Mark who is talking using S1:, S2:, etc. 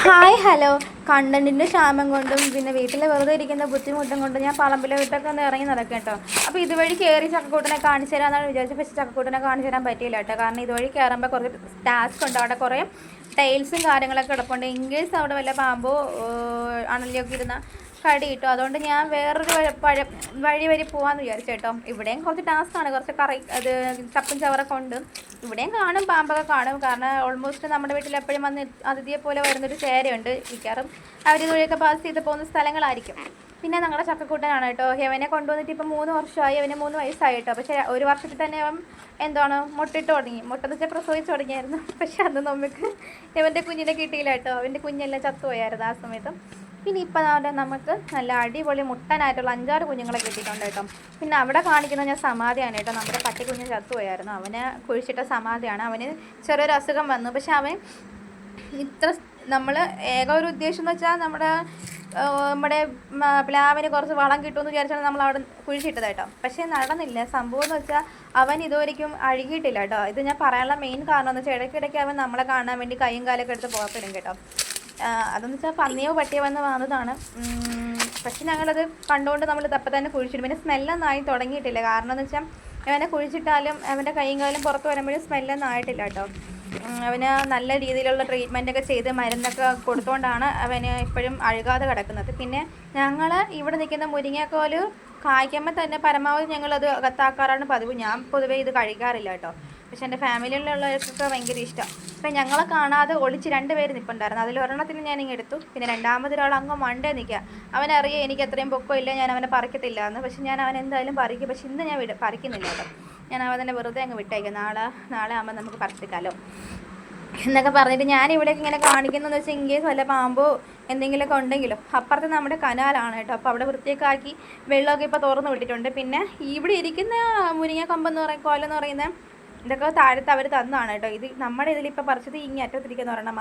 S1: Hi hello. കണ്ടന്റിൻ്റെ ക്ഷാമം കൊണ്ടും പിന്നെ വീട്ടിൽ വെറുതെ ഇരിക്കുന്ന ബുദ്ധിമുട്ടും കൊണ്ടും ഞാൻ പറമ്പിലെ വിട്ടൊക്കെ ഒന്ന് ഇറങ്ങി നടക്കാം കേട്ടോ. അപ്പോൾ ഇതുവഴി കയറി ചക്കക്കൂട്ടനെ കാണിച്ചു തരാമെന്നാണ് വിചാരിച്ചത്. പക്ഷേ ചക്കക്കൂട്ടനെ കാണിച്ചു തരാൻ പറ്റിയില്ല കേട്ടോ. കാരണം ഇതുവഴി കയറുമ്പോൾ കുറച്ച് ടാസ്ക് ഉണ്ട്. അവിടെ കുറേ ടൈൽസും കാര്യങ്ങളൊക്കെ കിടപ്പുണ്ട്. ഇൻകേസ് അവിടെ വല്ല പാമ്പോ അണലിയൊക്കെ ഇരുന്ന കടി കിട്ടും. അതുകൊണ്ട് ഞാൻ വേറൊരു വഴി പോകാമെന്ന് വിചാരിച്ചു കേട്ടോ. ഇവിടെയും കുറച്ച് ടാസ്ക്കാണ്, കുറച്ച് അത് ചപ്പും ചവറൊക്കെ ഉണ്ട്. ഇവിടെയും കാണും, പാമ്പൊക്കെ കാണും. കാരണം ഓൾമോസ്റ്റ് നമ്മുടെ വീട്ടിൽ എപ്പോഴും വന്ന് അതിഥിയെ പോലെ വരുന്നൊരു ചേരയുണ്ട്. മിക്കവാറും അവരിതുവഴിയൊക്കെ പാസ് ചെയ്ത് പോകുന്ന സ്ഥലങ്ങളായിരിക്കും. പിന്നെ ഞങ്ങളുടെ ചക്കക്കൂട്ടനാണ് കേട്ടോ. അവനെ കൊണ്ടുവന്നിട്ട് ഇപ്പം 3 വർഷമായി. അവന് 3 വയസ്സായി കേട്ടോ. പക്ഷേ ഒരു വർഷത്തിൽ തന്നെ അവൻ മുട്ടിട്ട് തുടങ്ങി. മുട്ടെന്ന് വെച്ചാൽ പ്രസവിച്ച് തുടങ്ങിയായിരുന്നു. പക്ഷെ അന്ന് നമുക്ക് ഇവൻ്റെ കുഞ്ഞിനെ കിട്ടിയില്ല കേട്ടോ. അവൻ്റെ കുഞ്ഞെല്ലാം ചത്തുപോയായിരുന്നു ആ സമയത്ത്. പിന്നെ ഇപ്പം നമുക്ക് നല്ല അടിപൊളി മുട്ടനായിട്ടുള്ള 5-6 കുഞ്ഞുങ്ങളെ കിട്ടിയിട്ടുണ്ട് കേട്ടോ. പിന്നെ അവിടെ കാണിക്കുന്നത് ഞാൻ സമാധിയാണ് കേട്ടോ. നമ്മുടെ പട്ടിക്കുഞ്ഞ് ചത്തുപോയായിരുന്നു. അവന് കുഴിച്ചിട്ട സമാധിയാണ്. അവന് ചെറിയൊരു അസുഖം വന്നു. പക്ഷെ അവൻ ഇത്ര നമ്മൾ ഒരു ഉദ്ദേശം എന്ന് വെച്ചാൽ നമ്മുടെ പ്ലാവിന് കുറച്ച് വളം കിട്ടുമെന്ന് വിചാരിച്ചാണ് നമ്മൾ അവിടെ കുഴിച്ചിട്ടത് കേട്ടോ. പക്ഷേ നടന്നില്ല. സംഭവം എന്ന് വെച്ചാൽ അവൻ ഇതുവരെയ്ക്കും അഴുകിയിട്ടില്ല കേട്ടോ. ഇത് ഞാൻ പറയാനുള്ള മെയിൻ കാരണം എന്ന് വെച്ചാൽ ഇടയ്ക്കിടയ്ക്ക് അവൻ നമ്മളെ കാണാൻ വേണ്ടി കൈയും കാലൊക്കെ എടുത്ത് പുറത്തിടും കേട്ടോ. അതെന്ന് വെച്ചാൽ പന്നിയോ പട്ടിയോ വന്ന് വന്നതാണ്. പക്ഷെ ഞങ്ങളത് കണ്ടുകൊണ്ട് നമ്മൾ അപ്പം തന്നെ കുഴിച്ചിടും. പിന്നെ സ്മെല്ലൊന്നും ആയി തുടങ്ങിയിട്ടില്ല. കാരണം എന്ന് വെച്ചാൽ അവനെ കുഴിച്ചിട്ടാലും അവൻ്റെ കൈയും കാലും പുറത്ത് വരുമ്പോഴും സ്മെല്ലൊന്നും ആയിട്ടില്ല കേട്ടോ. അവന് നല്ല രീതിയിലുള്ള ട്രീറ്റ്മെൻറ്റൊക്കെ ചെയ്ത് മരുന്നൊക്കെ കൊടുത്തുകൊണ്ടാണ് അവന് ഇപ്പോഴും അഴുകാതെ കിടക്കുന്നത്. പിന്നെ ഞങ്ങൾ ഇവിടെ നിൽക്കുന്ന മുരിങ്ങക്കോല് കായ്ക്കുമ്പോൾ തന്നെ പരമാവധി ഞങ്ങളത് അകത്താക്കാറാണ് പതിവ്. ഞാൻ പൊതുവേ ഇത് കഴിക്കാറില്ല കേട്ടോ. പക്ഷെ എൻ്റെ ഫാമിലിയിലുള്ളവർക്കൊക്കെ ഭയങ്കര ഇഷ്ടം. ഇപ്പം ഞങ്ങളെ കാണാതെ ഒളിച്ച് 2 പേര് നിൽപ്പുണ്ടായിരുന്നു. അതിലൊരെണ്ണത്തിന് ഞാനിങ്ങ് എടുത്തു. പിന്നെ രണ്ടാമതൊരാൾ അങ്ങ് മണ്ടേ നിൽക്കുക. അവനറിയാം എനിക്ക് അത്രയും പൊക്കമില്ല, ഞാൻ അവനെ പറിക്കത്തില്ല എന്ന്. പക്ഷെ ഞാൻ അവൻ എന്തായാലും പറിക്കും. പക്ഷെ ഇന്ന് ഞാൻ പറിക്കുന്നില്ല കേട്ടോ. ഞാൻ അവൻ തന്നെ വെറുതെ അങ്ങ് വിട്ടേക്കാം. നാളെ ആകുമ്പോൾ നമുക്ക് പറിച്ചെടുക്കാമല്ലോ എന്നൊക്കെ പറഞ്ഞിട്ട് ഞാനിവിടേക്ക് ഇങ്ങനെ കാണിക്കുന്നതെന്ന് വെച്ചാൽ ഇൻകേസ് വല്ല പാമ്പോ എന്തെങ്കിലുമൊക്കെ ഉണ്ടെങ്കിലോ. അപ്പുറത്ത് നമ്മുടെ കനാലാണ് കേട്ടോ. അപ്പോൾ അവിടെ വൃത്തിയൊക്കെ ആക്കി വെള്ളമൊക്കെ ഇപ്പോൾ തുറന്ന് വിട്ടിട്ടുണ്ട്. പിന്നെ ഇവിടെ ഇരിക്കുന്ന മുരിങ്ങ കൊമ്പെന്ന് കോലെന്ന് പറയുന്നത് ഇതൊക്കെ താഴത്ത് അവർ തന്നതാണ് കേട്ടോ. ഇത് നമ്മുടെ ഇതിലിപ്പോൾ പറിച്ചത് ഇങ്ങേ അറ്റത്തിരിക്കുന്ന ഒരെണ്ണം